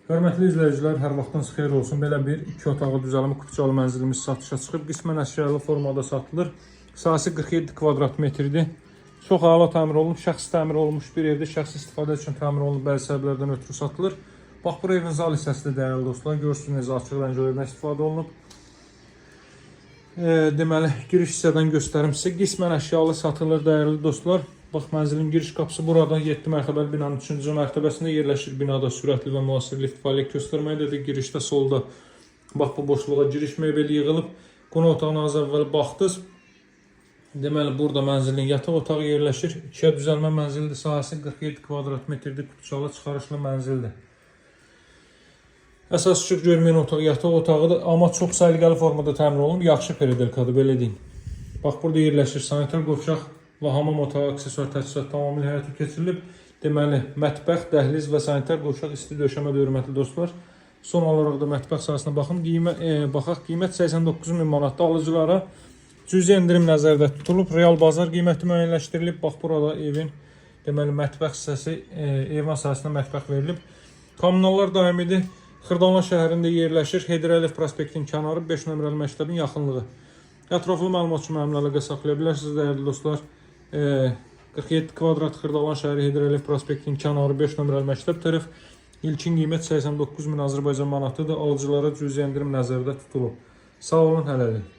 Hörmətli izləyicilər, hər vaxtınız xeyir olsun. Belə bir 2 otaqlı düzəlmə kupçalı mənzilimiz satışa çıxıb. Qismən əşyalı formada satılır. Sahəsi 47 kvadrat metrdir. Çox əla təmir olunub, şəxsi təmir olunmuş bir evdə şəxsi istifadə üçün təmir olunub, bəzi səbəblərdən ötürü satılır. Bax, bu evin zal hissəsidir dəyərli dostlar. Görürsünüz necə açıq rəngli evdən istifadə olunub. Deməli, giriş hissədən göstərim sizə. Qismən əşyalı satılır dəyərli dostlar. Bax, mənzilin giriş qapısı burada 7 mərtəbəli binanın 3-cü mərtəbəsində yerləşir. Binada sürətli və müasir lift fəaliyyət göstərməkdədir. Girişdə solda bax, bu boşluğa giriş mebeli yığılıb. Qonaq otağına az əvvəl baxdınız. Deməli, burada mənzilin yataq otağı yerləşir. 2-yə düzəlmə mənzildir. Sahəsi 47 kvadrat metrdir. Kupçalı çıxarışlı mənzildir. Əsas işıq görməyən otaq yataq otağıdır. Amma çox səliqəli formada təmir olunub. Yaxşı periodikadır, belə deyim. Bax, burada yerləşir sanitar qovşaq və hamam otağı, aksesuar təchizat tamamilə həyata keçirilib. Deməli, mətbəx, dəhliz və sanitar qovşaq isti döşəmədir, hörmətli dostlar. Son olaraq da mətbəx sahəsinə baxın. Baxaq, qiymət 89 min manatda alıcılara cüzi endirim nəzərdə tutulub. Real bazar qiyməti müəyyənləşdirilib. Bax, burada evin deməli mətbəx hissəsi, eyvan sahəsinə mətbəx verilib. Kommunallar daimidir. Xırdalan şəhərində yerləşir. Heydər Əliyev prospektinin kənarı 5 nömrəli məktəbin yaxınlığı. Ətraflı məlumat üçün mənimlə əlaqə saxlaya bilərsiniz, dəyərli dostlar. 47 kvadrat Xırdalan şəhəri Heydər Əliyev prospektinin kənarı 5 nömrəli məktəb tərəf. İlkin qiymət 89 min Azərbaycan manatıdır. Alıcılara cüzi endirim nəzərdə tutulub. Sağ olun, hələlik.